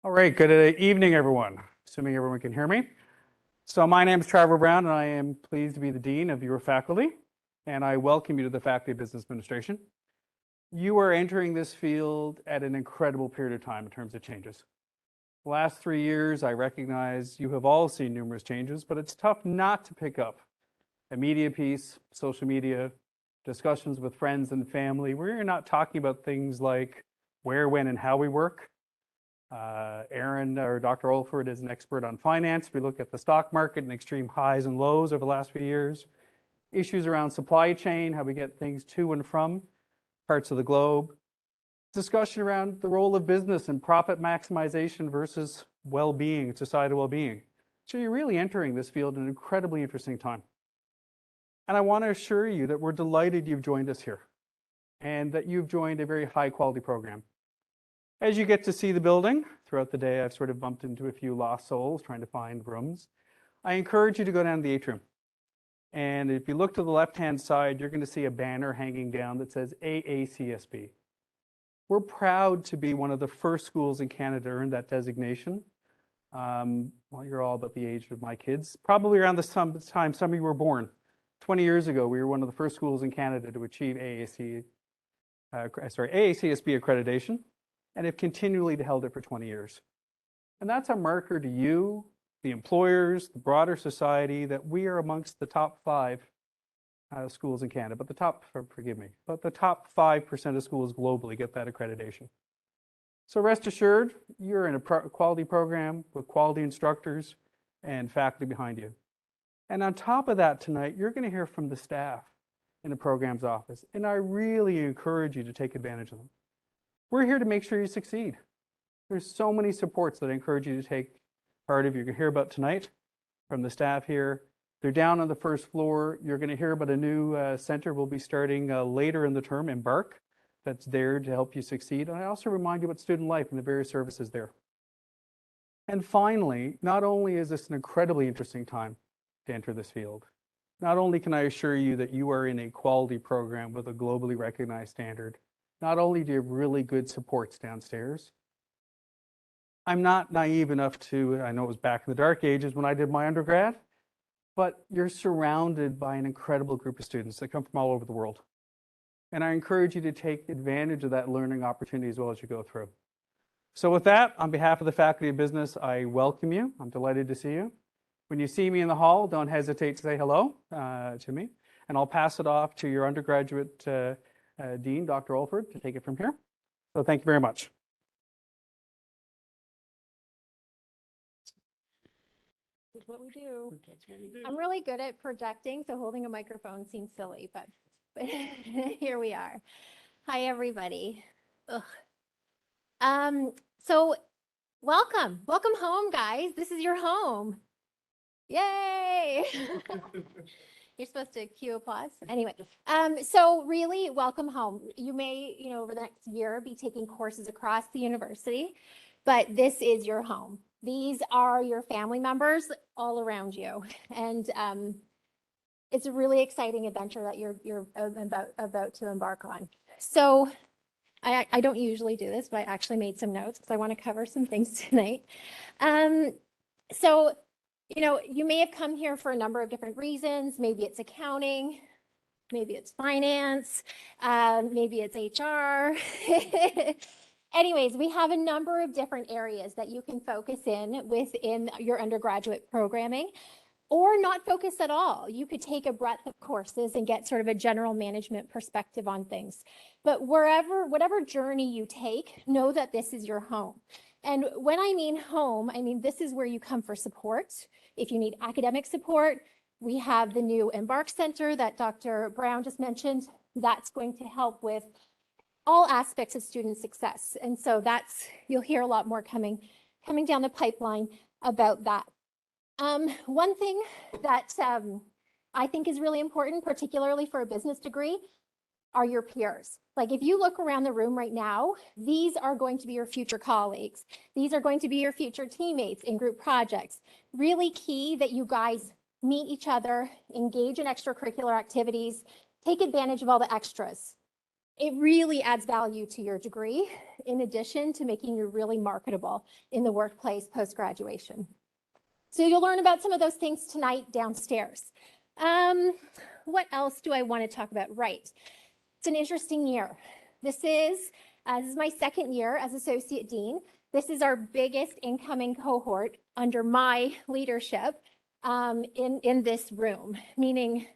All right, good evening, everyone. Assuming everyone can hear me. So my name is Trevor Brown, and I am pleased to be the Dean of your faculty, and I welcome you to the Faculty of Business Administration. You are entering this field at an incredible period of time in terms of changes. The last 3 years, I recognize you have all seen numerous changes, but it's tough not to pick up a media piece, social media, discussions with friends and family. We're not talking about things like where, when, and how we work. Aaron or Dr. Olford is an expert on finance. We look at the stock market and extreme highs and lows over the last few years. Issues around supply chain, how we get things to and from parts of the globe. Discussion around the role of business and profit maximization versus well-being, societal well-being. So you're really entering this field at an incredibly interesting time. And I want to assure you that we're delighted you've joined us here and that you've joined a very high quality program. As you get to see the building throughout the day, I've sort of bumped into a few lost souls trying to find rooms. I encourage you to go down to the atrium. And if you look to the left-hand side, you're going to see a banner hanging down that says AACSB. We're proud to be one of the first schools in Canada to earn that designation. Well, you're all about the age of my kids. Probably around the time some of you were born. 20 years ago, we were one of the first schools in Canada to achieve AACSB accreditation, and have continually held it for 20 years. And that's a marker to you, the employers, the broader society, that we are amongst the top 5 schools in Canada, but the top 5% of schools globally get that accreditation. So rest assured, you're in a quality program with quality instructors and faculty behind you. And on top of that tonight, you're going to hear from the staff in the program's office, and I really encourage you to take advantage of them. We're here to make sure you succeed. There's so many supports that I encourage you to take part of. You're going to hear about tonight from the staff here. They're down on the first floor. You're going to hear about a new center we'll be starting later in the term, Embark, that's there to help you succeed. And I also remind you about student life and the various services there. And finally, not only is this an incredibly interesting time to enter this field, not only can I assure you that you are in a quality program with a globally recognized standard, not only do you have really good supports downstairs, I'm not naive enough to, I know it was back in the dark ages when I did my undergrad, but you're surrounded by an incredible group of students that come from all over the world. And I encourage you to take advantage of that learning opportunity as well as you go through. So with that, on behalf of the Faculty of Business, I welcome you. I'm delighted to see you. When you see me in the hall, don't hesitate to say hello to me, and I'll pass it off to your undergraduate Dean, Dr. Olford, to take it from here. So thank you very much. This is what we do. I'm really good at projecting, so holding a microphone seems silly, but here we are. Hi, everybody. So welcome home, guys. This is your home. Yay! You're supposed to cue applause. Anyway, so really welcome home. You may, over the next year be taking courses across the university, but this is your home. These are your family members all around you. And it's a really exciting adventure that you're about to embark on. So I don't usually do this, but I actually made some notes because I want to cover some things tonight. So you may have come here for a number of different reasons. Maybe it's accounting, maybe it's finance, maybe it's HR. Anyways, we have a number of different areas that you can focus in within your undergraduate programming, or not focus at all. You could take a breadth of courses and get sort of a general management perspective on things. But whatever journey you take, know that this is your home. And when I mean home, I mean this is where you come for support. If you need academic support, we have the new Embark Center that Dr. Brown just mentioned. That's going to help with all aspects of student success. And so you'll hear a lot more coming down the pipeline about that. One thing that I think is really important, particularly for a business degree, are your peers. Like if you look around the room right now, these are going to be your future colleagues. These are going to be your future teammates in group projects. Really key that you guys meet each other, engage in extracurricular activities, take advantage of all the extras. It really adds value to your degree, in addition to making you really marketable in the workplace post-graduation. So you'll learn about some of those things tonight downstairs. What else do I want to talk about? Right. It's an interesting year. This is my second year as Associate Dean. This is our biggest incoming cohort under my leadership in this room, meaning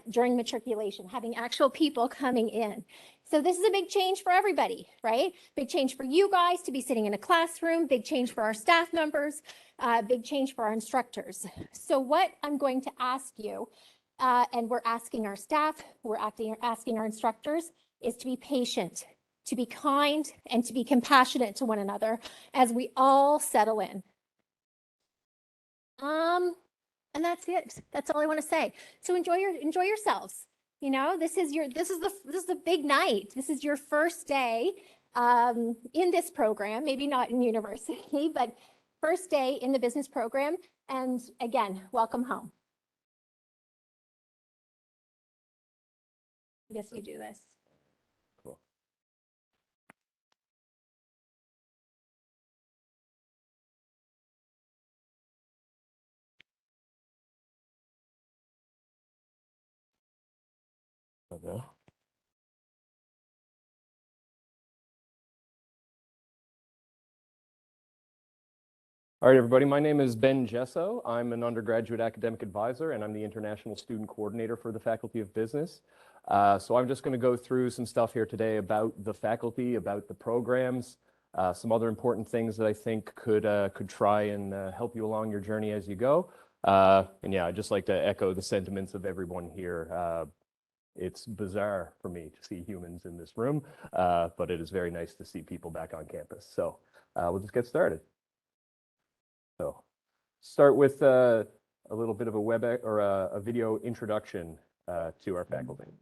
during matriculation, having actual people coming in. So this is a big change for everybody, right? Big change for you guys to be sitting in a classroom, big change for our staff members, big change for our instructors. So what I'm going to ask you, and we're asking our staff, we're asking our instructors, is to be patient, to be kind, and to be compassionate to one another as we all settle in. And that's it. That's all I want to say. So enjoy yourselves. You know, this is the big night. This is your first day in this program, maybe not in university, but first day in the business program. And again, welcome home. I guess you do this. Cool. Okay. All right, everybody. My name is Ben Gesso. I'm an undergraduate academic advisor, and I'm the International Student Coordinator for the Faculty of Business. So I'm just going to go through some stuff here today about the faculty, about the programs, some other important things that I think could try and help you along your journey as you go. And yeah, I'd just like to echo the sentiments of everyone here. It's bizarre for me to see humans in this room, but it is very nice to see people back on campus. So we'll just get started. So start with a little bit of a a video introduction to our faculty.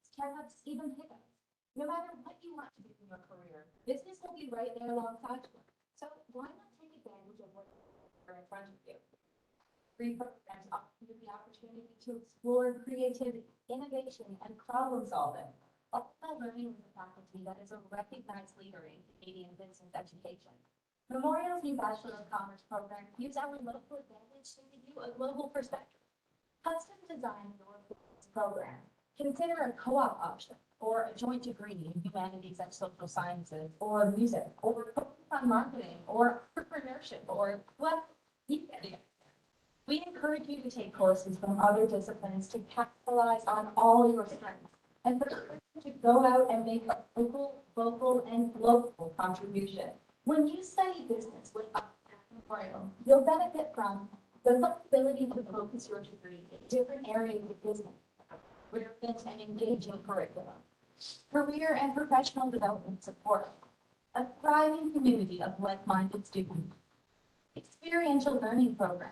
Startups, even pickups. No matter what you want to do in your career, business will be right there alongside you. So why not take advantage of what's in front of you? Free programs offer you the opportunity to explore creativity, innovation, and problem solving, all while learning with a faculty that is a recognized leader in Canadian business education. Memorial's new Bachelor of Commerce program gives our local advantage to give you a global perspective. Custom design your program. Consider a co-op option or a joint degree in humanities and social sciences or music or focus on marketing or entrepreneurship or what you get it. We encourage you to take courses from other disciplines to capitalize on all your strengths and for you to go out and make a local, vocal, and global contribution. When you study business with us at Memorial, you'll benefit from the flexibility to focus your degree in different areas of business, relevant and engaging curriculum, career and professional development support, a thriving community of like-minded students, experiential learning program,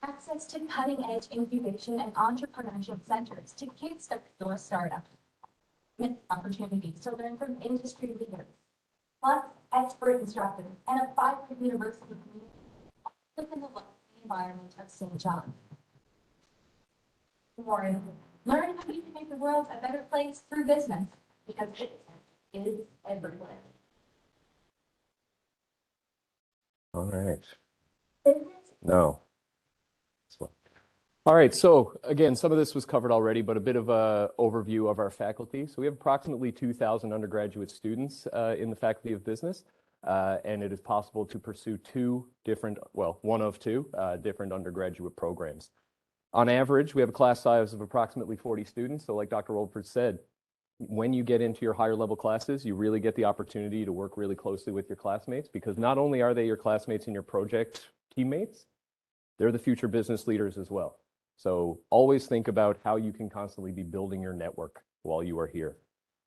access to cutting-edge incubation and entrepreneurship centers to kickstart your startup, with opportunities to learn from industry leaders, plus expert instructors and a vibrant university community within the environment of St. John. Memorial. Learn how you can make the world a better place through business, because it is everywhere. All right. Business. No. All right, so again, some of this was covered already, but a bit of an overview of our faculty. So we have approximately 2,000 undergraduate students in the Faculty of Business, and it is possible to pursue one of two different undergraduate programs. On average, we have a class size of approximately 40 students. So like Dr. Oldford said, when you get into your higher level classes, you really get the opportunity to work really closely with your classmates, because not only are they your classmates and your project teammates, they're the future business leaders as well. So always think about how you can constantly be building your network while you are here.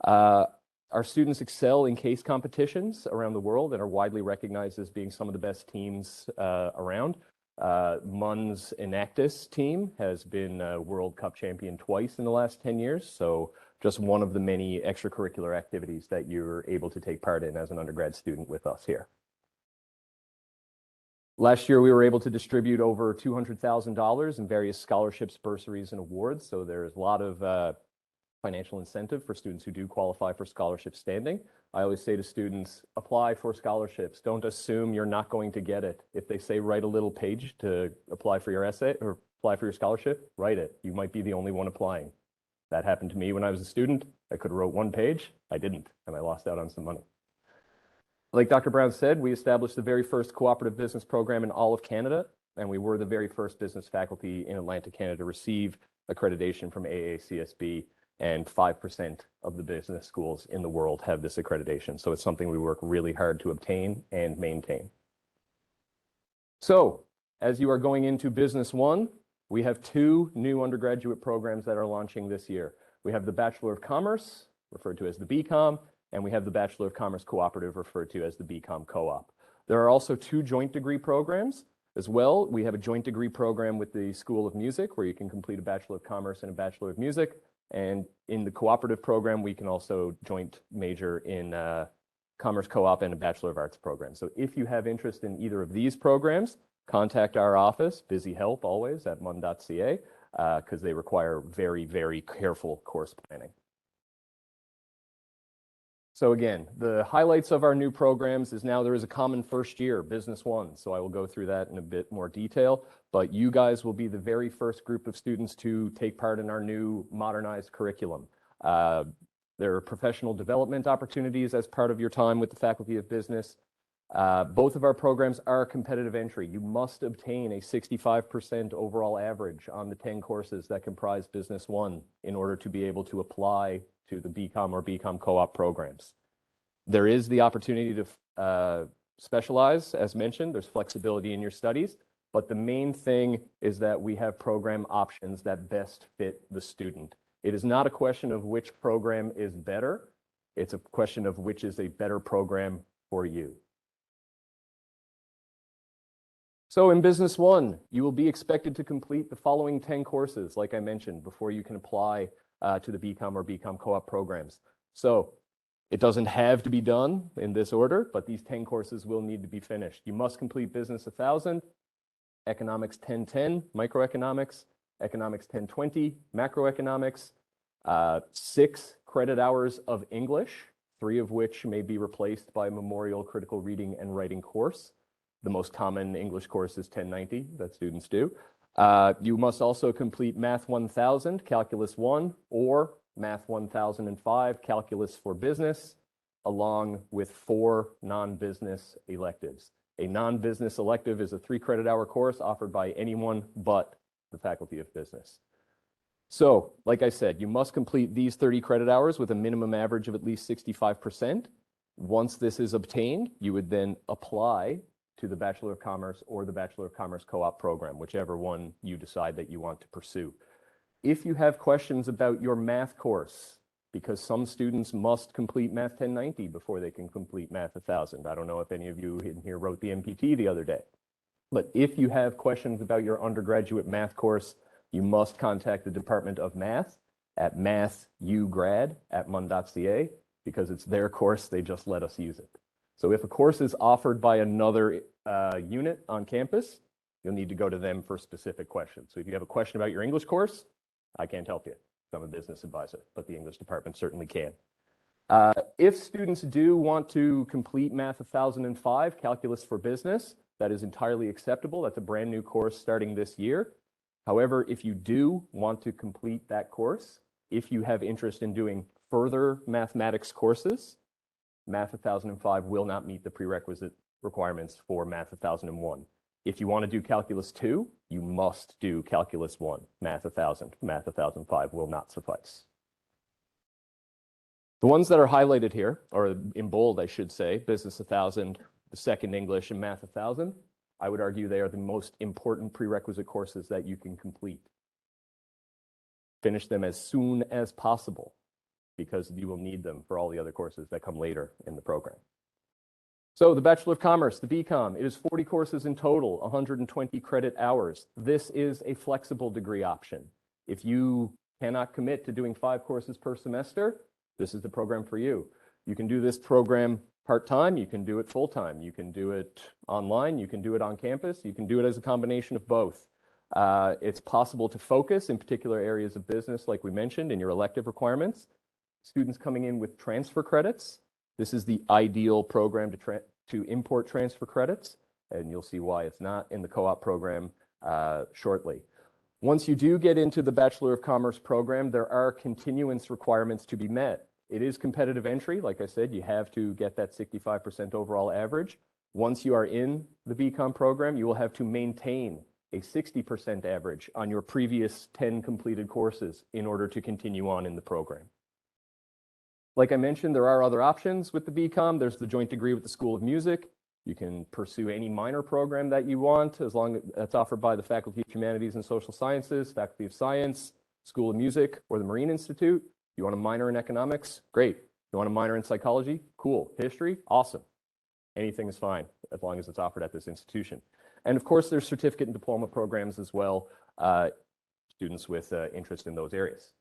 Our students excel in case competitions around the world and are widely recognized as being some of the best teams around. MUN's Enactus team has been World Cup champion twice in the last 10 years. So just one of the many extracurricular activities that you're able to take part in as an undergrad student with us here. Last year, we were able to distribute over $200,000 in various scholarships, bursaries, and awards. So there's a lot of financial incentive for students who do qualify for scholarship standing. I always say to students, apply for scholarships. Don't assume you're not going to get it. If they say write a little page to apply for your essay or apply for your scholarship, write it. You might be the only one applying. That happened to me when I was a student. I could have wrote one page. I didn't, and I lost out on some money. Like Dr. Brown said, we established the very first cooperative business program in all of Canada, and we were the very first business faculty in Atlantic Canada to receive accreditation from AACSB, and 5% of the business schools in the world have this accreditation. So it's something we work really hard to obtain and maintain. So as you are going into Business One, we have 2 new undergraduate programs that are launching this year. We have the Bachelor of Commerce, referred to as the BCom, and we have the Bachelor of Commerce Cooperative, referred to as the BCom Co-op. There are also 2 joint degree programs as well. We have a joint degree program with the School of Music, where you can complete a Bachelor of Commerce and a Bachelor of Music. And in the cooperative program, we can also joint major in Commerce Co-op and a Bachelor of Arts program. So if you have interest in either of these programs, contact our office, busy help always, at mun.ca, because they require very, very careful course planning. So again, the highlights of our new programs is now there is a common first year, Business One. So I will go through that in a bit more detail, but you guys will be the very first group of students to take part in our new modernized curriculum. There are professional development opportunities as part of your time with the Faculty of Business. Both of our programs are competitive entry. You must obtain a 65% overall average on the 10 courses that comprise Business One in order to be able to apply to the BCom or BCom Co-op programs. There is the opportunity to specialize, as mentioned. There's flexibility in your studies, but the main thing is that we have program options that best fit the student. It is not a question of which program is better. It's a question of which is a better program for you. So in Business One, you will be expected to complete the following 10 courses, like I mentioned, before you can apply to the BCom or BCom Co-op programs. So it doesn't have to be done in this order, but these 10 courses will need to be finished. You must complete Business 1000, Economics 1010, Microeconomics, Economics 1020, Macroeconomics, 6 credit hours of English, 3 of which may be replaced by a Memorial Critical Reading and Writing course. The most common English course is 1090 that students do. You must also complete Math 1000, Calculus 1, or Math 1005, Calculus for Business, along with 4 non-business electives. A non-business elective is a 3 credit hour course offered by anyone but the Faculty of Business. So, like I said, you must complete these 30 credit hours with a minimum average of at least 65%. Once this is obtained, you would then apply to the Bachelor of Commerce or the Bachelor of Commerce Co-op program, whichever one you decide that you want to pursue. If you have questions about your math course, because some students must complete Math 1090 before they can complete Math 1000. I don't know if any of you in here wrote the MPT the other day, but if you have questions about your undergraduate math course, you must contact the Department of Math at mathugrad@mun.ca, because it's their course, they just let us use it. So if a course is offered by another unit on campus, you'll need to go to them for specific questions. So if you have a question about your English course, I can't help you. I'm a business advisor, but the English department certainly can. If students do want to complete Math 1005, Calculus for Business, that is entirely acceptable. That's a brand new course starting this year. However, if you do want to complete that course, if you have interest in doing further mathematics courses, Math 1005 will not meet the prerequisite requirements for Math 1001. If you want to do Calculus 2, you must do Calculus 1. Math 1000, Math 1005 will not suffice. The ones that are highlighted here, or in bold, I should say, Business 1000, the Second English, and Math 1000, I would argue they are the most important prerequisite courses that you can complete. Finish them as soon as possible, because you will need them for all the other courses that come later in the program. So the Bachelor of Commerce, the BCom, it is 40 courses in total, 120 credit hours. This is a flexible degree option. If you cannot commit to doing 5 courses per semester, this is the program for you. You can do this program part-time, you can do it full-time, you can do it online, you can do it on campus, you can do it as a combination of both. It's possible to focus in particular areas of business, like we mentioned, in your elective requirements. Students coming in with transfer credits. This is the ideal program to import transfer credits, and you'll see why it's not in the co-op program shortly. Once you do get into the Bachelor of Commerce program, there are continuance requirements to be met. It is competitive entry. Like I said, you have to get that 65% overall average. Once you are in the BCom program, you will have to maintain a 60% average on your previous 10 completed courses in order to continue on in the program. Like I mentioned, there are other options with the BCom. There's the joint degree with the School of Music. You can pursue any minor program that you want, as long as that's offered by the Faculty of Humanities and Social Sciences, Faculty of Science, School of Music, or the Marine Institute. You want a minor in economics? Great. You want a minor in psychology? Cool. History? Awesome. Anything is fine, as long as it's offered at this institution. And of course, there's certificate and diploma programs as well, students with interest in those areas.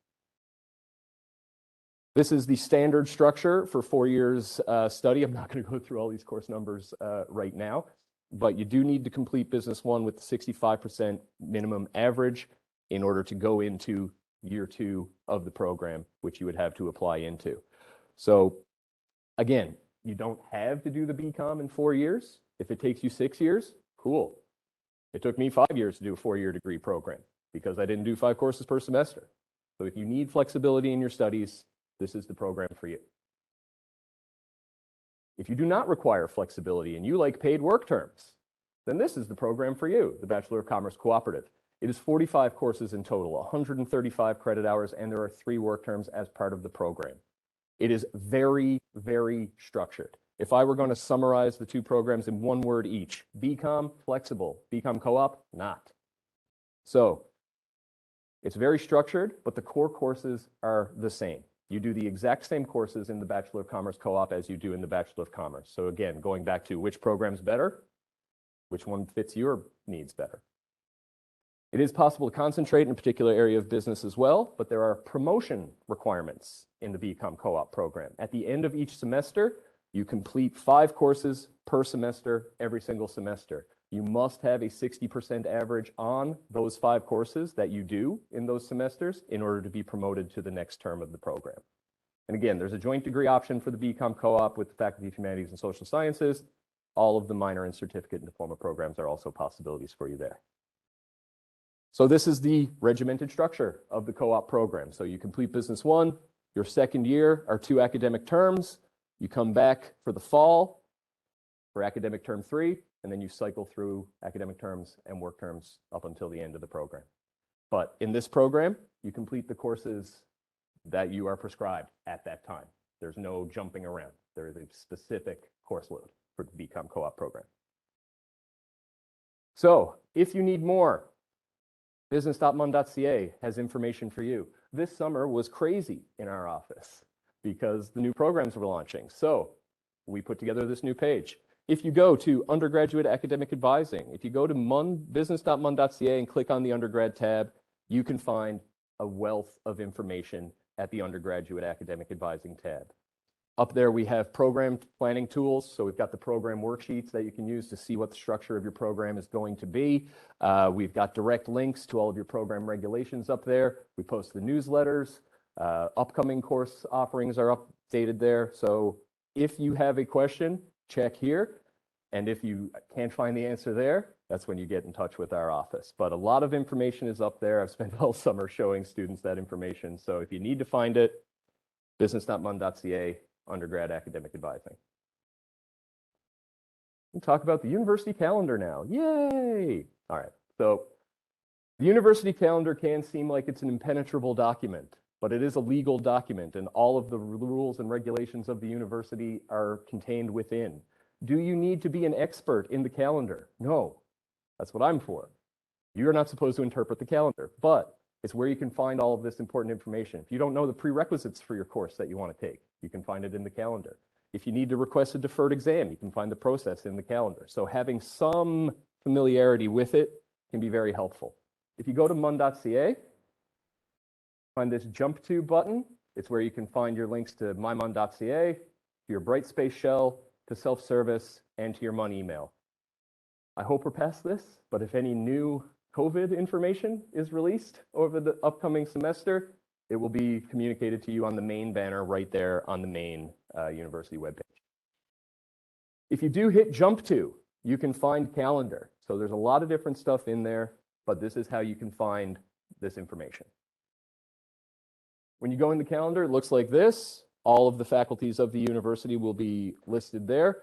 This is the standard structure for 4 years study. I'm not going to go through all these course numbers right now, but you do need to complete Business 1 with the 65% minimum average in order to go into year 2 of the program, which you would have to apply into. So again, you don't have to do the BCom in 4 years. If it takes you 6 years, cool. It took me 5 years to do a 4-year degree program because I didn't do 5 courses per semester. So if you need flexibility in your studies, this is the program for you. If you do not require flexibility and you like paid work terms, then this is the program for you, the Bachelor of Commerce Cooperative. It is 45 courses in total, 135 credit hours, and there are 3 work terms as part of the program. It is very, very structured. If I were going to summarize the 2 programs in 1 word each, BCom, flexible, BCom co-op, not. So it's very structured, but the core courses are the same. You do the exact same courses in the Bachelor of Commerce co-op as you do in the Bachelor of Commerce. So again, going back to which program's better, which one fits your needs better. It is possible to concentrate in a particular area of business as well, but there are promotion requirements in the BCom co-op program. At the end of each semester, you complete 5 courses per semester, every single semester. You must have a 60% average on those 5 courses that you do in those semesters in order to be promoted to the next term of the program. And again, there's a joint degree option for the BCom co-op with the Faculty of Humanities and Social Sciences. All of the minor and certificate and diploma programs are also possibilities for you there. So this is the regimented structure of the co-op program. So you complete Business 1, your second year are 2 academic terms. You come back for the fall for academic term 3, and then you cycle through academic terms and work terms up until the end of the program. But in this program, you complete the courses that you are prescribed at that time. There's no jumping around. There is a specific course load for the BCom co-op program. So if you need more, business.mun.ca has information for you. This summer was crazy in our office because the new programs were launching. So we put together this new page. If you go to undergraduate academic advising, if you go to business.mun.ca and click on the undergrad tab, you can find a wealth of information at the undergraduate academic advising tab. Up there, we have program planning tools. So we've got the program worksheets that you can use to see what the structure of your program is going to be. We've got direct links to all of your program regulations up there. We post the newsletters. Upcoming course offerings are updated there. So if you have a question, check here. And if you can't find the answer there, that's when you get in touch with our office. But a lot of information is up there. I've spent all summer showing students that information. So if you need to find it, business.mun.ca, undergrad academic advising. We'll talk about the university calendar now. Yay! All right. So the university calendar can seem like it's an impenetrable document, but it is a legal document, and all of the rules and regulations of the university are contained within. Do you need to be an expert in the calendar? No. That's what I'm for. You're not supposed to interpret the calendar, but it's where you can find all of this important information. If you don't know the prerequisites for your course that you want to take, you can find it in the calendar. If you need to request a deferred exam, you can find the process in the calendar. So having some familiarity with it can be very helpful. If you go to mun.ca, find this jump to button. It's where you can find your links to mymun.ca, to your Brightspace shell, to self-service, and to your Mun email. I hope we're past this, but if any new COVID information is released over the upcoming semester, it will be communicated to you on the main banner right there on the main university webpage. If you do hit jump to, you can find calendar. So there's a lot of different stuff in there, but this is how you can find this information. When you go in the calendar, it looks like this. All of the faculties of the university will be listed there.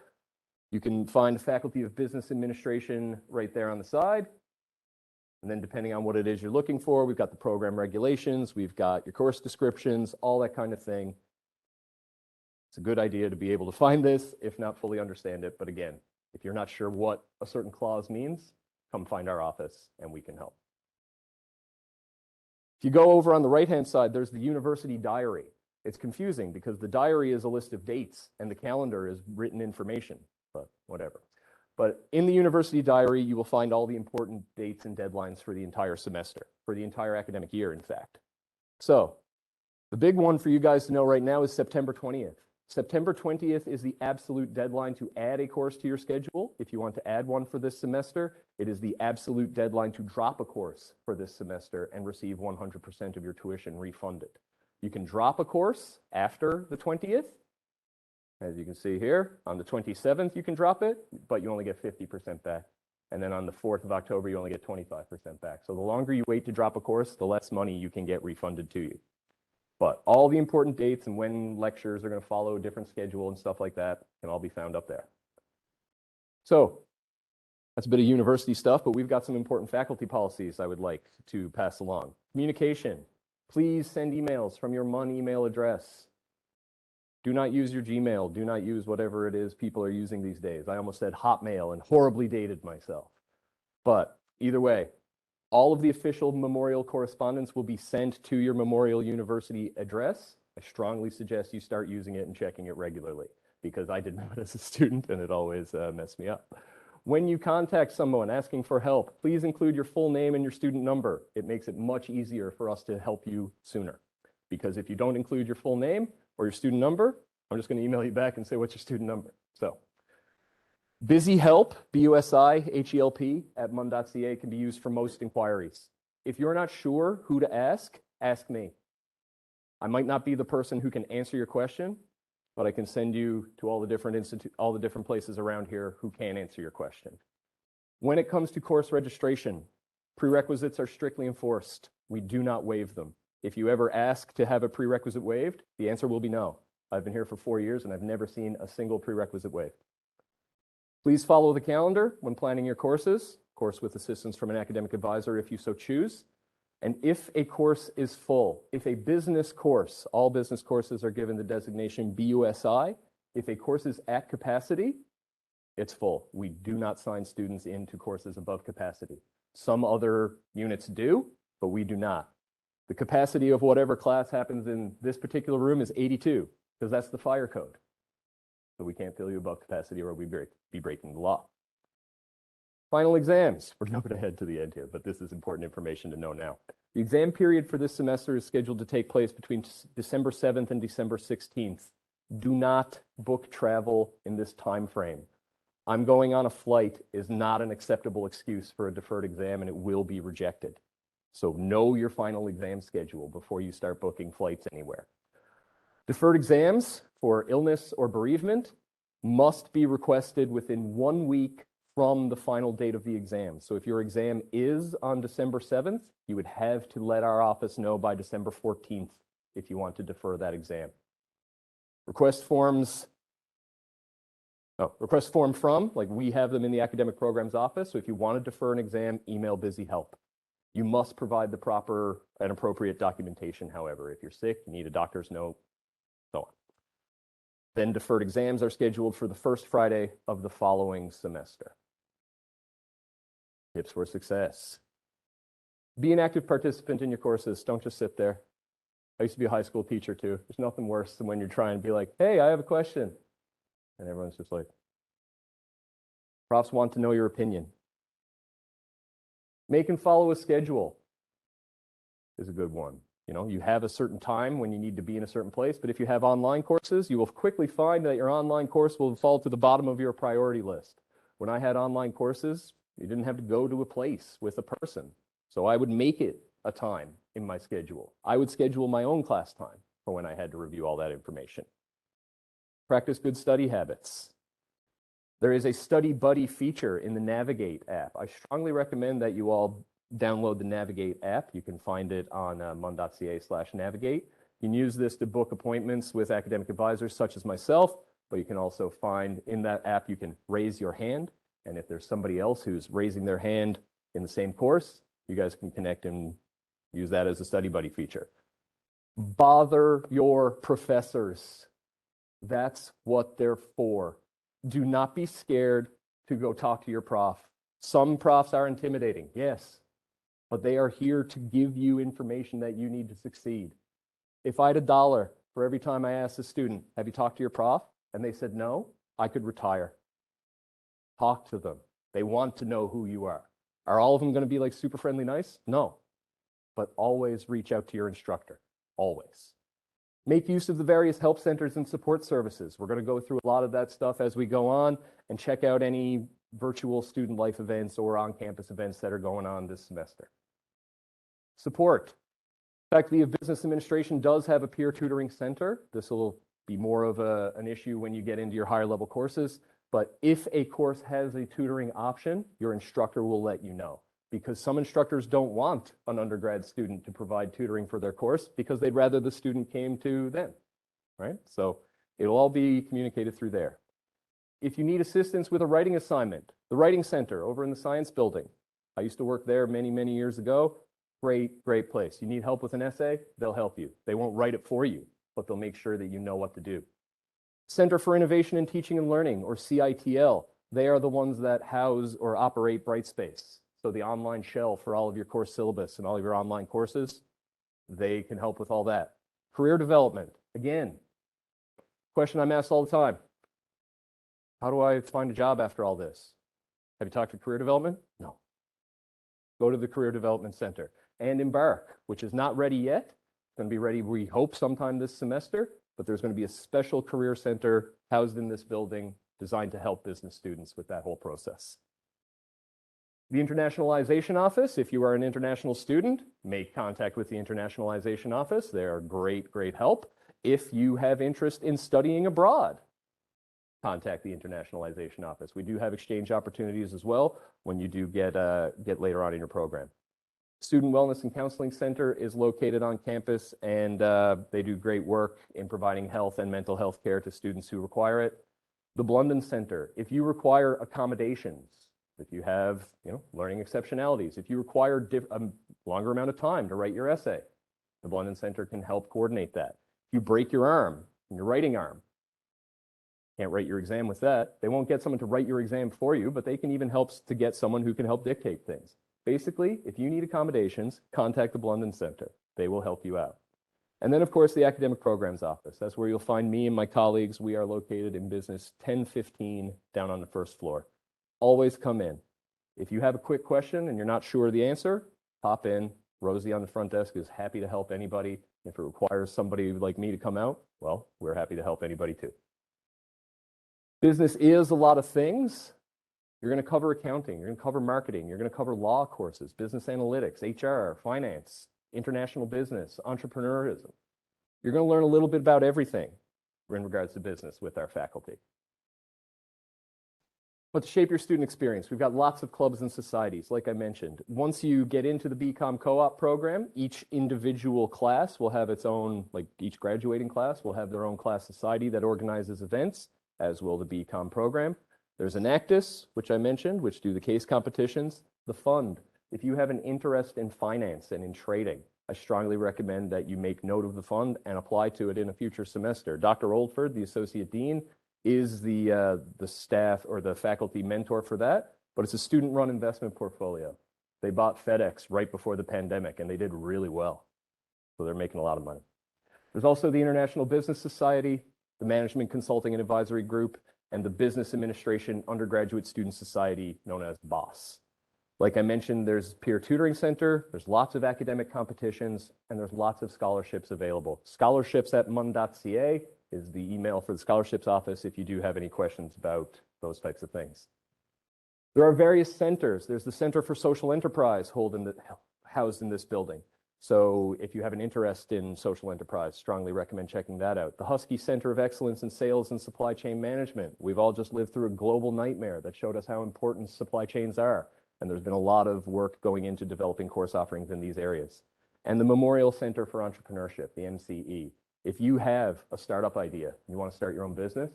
You can find the Faculty of Business Administration right there on the side. And then depending on what it is you're looking for, we've got the program regulations, we've got your course descriptions, all that kind of thing. It's a good idea to be able to find this, if not fully understand it. But again, if you're not sure what a certain clause means, come find our office and we can help. If you go over on the right-hand side, there's the university diary. It's confusing because the diary is a list of dates and the calendar is written information, but whatever. But in the university diary, you will find all the important dates and deadlines for the entire semester, for the entire academic year, in fact. So the big one for you guys to know right now is September 20th. September 20th is the absolute deadline to add a course to your schedule. If you want to add one for this semester, it is the absolute deadline to drop a course for this semester and receive 100% of your tuition refunded. You can drop a course after the 20th. As you can see here, on the 27th, you can drop it, but you only get 50% back. And then on the 4th of October, you only get 25% back. So the longer you wait to drop a course, the less money you can get refunded to you. But all the important dates and when lectures are going to follow a different schedule and stuff like that can all be found up there. So that's a bit of university stuff, but we've got some important faculty policies I would like to pass along. Communication. Please send emails from your MUN email address. Do not use your Gmail. Do not use whatever it is people are using these days. I almost said Hotmail and horribly dated myself. But either way, all of the official Memorial correspondence will be sent to your Memorial University address. I strongly suggest you start using it and checking it regularly because I did not as a student and it always messed me up. When you contact someone asking for help, please include your full name and your student number. It makes it much easier for us to help you sooner. Because if you don't include your full name or your student number, I'm just going to email you back and say, what's your student number? So Busy Help, BUSI-HELP at mun.ca can be used for most inquiries. If you're not sure who to ask me. I might not be the person who can answer your question, but I can send you to all the different places around here who can answer your question. When it comes to course registration, prerequisites are strictly enforced. We do not waive them. If you ever ask to have a prerequisite waived, the answer will be no. I've been here for 4 years and I've never seen a single prerequisite waived. Please follow the calendar when planning your courses, of course with assistance from an academic advisor if you so choose. And if a course is full, if a business course, all business courses are given the designation BUSI, if a course is at capacity, it's full. We do not sign students into courses above capacity. Some other units do, but we do not. The capacity of whatever class happens in this particular room is 82, because that's the fire code. So we can't fill you above capacity or we'd be breaking the law. Final exams. We're jumping ahead to the end here, but this is important information to know now. The exam period for this semester is scheduled to take place between December 7th and December 16th. Do not book travel in this time frame. I'm going on a flight is not an acceptable excuse for a deferred exam and it will be rejected. So know your final exam schedule before you start booking flights anywhere. Deferred exams for illness or bereavement must be requested within 1 week from the final date of the exam. So if your exam is on December 7th, you would have to let our office know by December 14th if you want to defer that exam. Request form from, like we have them in the academic programs office. So if you want to defer an exam, email Busy Help. You must provide the proper and appropriate documentation, however. If you're sick, you need a doctor's note, so on. Then deferred exams are scheduled for the first Friday of the following semester. Tips for success. Be an active participant in your courses. Don't just sit there. I used to be a high school teacher too. There's nothing worse than when you're trying to be like, hey, I have a question. And everyone's just like, profs want to know your opinion. Make and follow a schedule is a good one. You know, you have a certain time when you need to be in a certain place, but if you have online courses, you will quickly find that your online course will fall to the bottom of your priority list. When I had online courses, You didn't have to go to a place with a person. So I would make it a time in my schedule. I would schedule my own class time for when I had to review all that information. Practice good study habits. There is a study buddy feature in the Navigate app. I strongly recommend that you all download the Navigate app. You can find it on mun.ca/navigate. You can use this to book appointments with academic advisors such as myself, but you can also find in that app, you can raise your hand. And if there's somebody else who's raising their hand in the same course, you guys can connect and use that as a study buddy feature. Bother your professors. That's what they're for. Do not be scared to go talk to your prof. Some profs are intimidating, yes, but they are here to give you information that you need to succeed. If I had $1 for every time I asked a student, have you talked to your prof? And they said no, I could retire. Talk to them. They want to know who you are. Are all of them going to be like super friendly nice? No, but always reach out to your instructor, always. Make use of the various help centers and support services. We're going to go through a lot of that stuff as we go on and check out any virtual student life events or on-campus events that are going on this semester. Support. Faculty of Business Administration does have a peer tutoring center. This will be more of an issue when you get into your higher level courses. But if a course has a tutoring option, your instructor will let you know, because some instructors don't want an undergrad student to provide tutoring for their course because they'd rather the student came to them, right? So it'll all be communicated through there. If you need assistance with a writing assignment, the Writing Center over in the Science Building. I used to work there many, many years ago. Great, great place. You need help with an essay, they'll help you. They won't write it for you, but they'll make sure that you know what to do. Center for Innovation in Teaching and Learning, or CITL. They are the ones that house or operate Brightspace. So the online shell for all of your course syllabus and all of your online courses, they can help with all that. Career development, again, question I'm asked all the time. How do I find a job after all this? Have you talked to career development? No. Go to the Career Development Center. And Embark, which is not ready yet. It's going to be ready, we hope, sometime this semester, but there's going to be a special career center housed in this building designed to help business students with that whole process. The Internationalization Office, if you are an international student, make contact with the Internationalization Office. They are great, great help. If you have interest in studying abroad, contact the Internationalization Office. We do have exchange opportunities as well when you do get later on in your program. Student Wellness and Counseling Center is located on campus, and they do great work in providing health and mental health care to students who require it. The Blunden Center, if you require accommodations, if you have learning exceptionalities, if you require a longer amount of time to write your essay, the Blunden Center can help coordinate that. If you break your arm, your writing arm, can't write your exam with that. They won't get someone to write your exam for you, but they can even help to get someone who can help dictate things. Basically, if you need accommodations, contact the Blunden Center. They will help you out. And then, of course, the Academic Programs Office. That's where you'll find me and my colleagues. We are located in Business 1015 down on the first floor. Always come in. If you have a quick question and you're not sure of the answer, pop in. Rosie on the front desk is happy to help anybody. If it requires somebody like me to come out, well, we're happy to help anybody too. Business is a lot of things. You're going to cover accounting, you're going to cover marketing, you're going to cover law courses, business analytics, HR, finance, international business, entrepreneurism. You're going to learn a little bit about everything in regards to business with our faculty. But to shape your student experience, we've got lots of clubs and societies, like I mentioned. Once you get into the BCom co-op program, each individual class will have its own, like each graduating class will have their own class society that organizes events, as will the BCom program. There's Enactus, which I mentioned, which do the case competitions. The fund, if you have an interest in finance and in trading, I strongly recommend that you make note of the fund and apply to it in a future semester. Dr. Oldford, the Associate Dean, is the staff or the faculty mentor for that, but it's a student-run investment portfolio. They bought FedEx right before the pandemic, and they did really well. So they're making a lot of money. There's also the International Business Society, the Management Consulting and Advisory Group, and the Business Administration Undergraduate Student Society, known as BOSS. Like I mentioned, there's Peer Tutoring Center, there's lots of academic competitions, and there's lots of scholarships available. scholarships@mun.ca is the email for the scholarships office if you do have any questions about those types of things. There are various centers. There's the Center for Social Enterprise housed in this building. So if you have an interest in social enterprise, strongly recommend checking that out. The Husky Center of Excellence in Sales and Supply Chain Management. We've all just lived through a global nightmare that showed us how important supply chains are. And there's been a lot of work going into developing course offerings in these areas. And the Memorial Center for Entrepreneurship, the MCE. If you have a startup idea, you want to start your own business,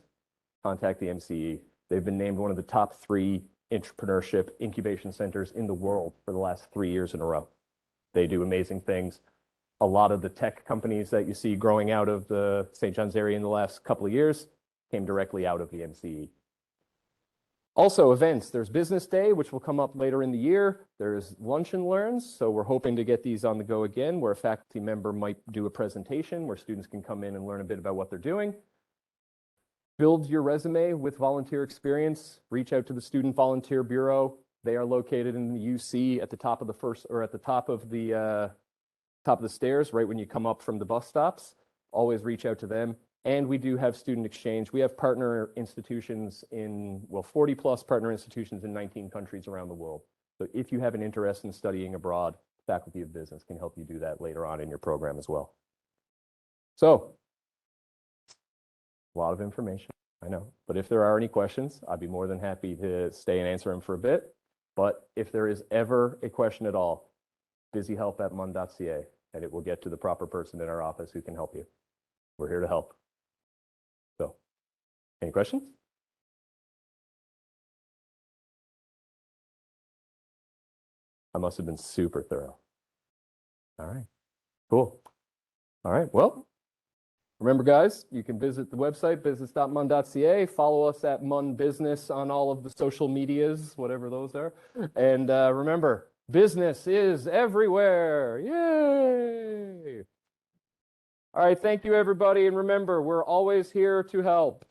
contact the MCE. They've been named one of the top 3 entrepreneurship incubation centers in the world for the last 3 years in a row. They do amazing things. A lot of the tech companies that you see growing out of the St. John's area in the last couple of years came directly out of the MCE. Also events, there's Business Day, which will come up later in the year. There's Lunch and Learns, so we're hoping to get these on the go again, where a faculty member might do a presentation where students can come in and learn a bit about what they're doing. Build your resume with volunteer experience. Reach out to the Student Volunteer Bureau. They are located in the UC at the top of the top of the stairs, right when you come up from the bus stops. Always reach out to them. And we do have student exchange. We have partner institutions 40 plus partner institutions in 19 countries around the world. So if you have an interest in studying abroad, Faculty of Business can help you do that later on in your program as well. So, a lot of information, I know. But if there are any questions, I'd be more than happy to stay and answer them for a bit. But if there is ever a question at all, busyhelp@mun.ca, and it will get to the proper person in our office who can help you. We're here to help. So, any questions? I must have been super thorough. All right, cool. All right, well, remember guys, you can visit the website, business.mun.ca, follow us at Mun Business on all of the social medias, whatever those are. And remember, business is everywhere. Yay! All right, thank you everybody. And remember, we're always here to help.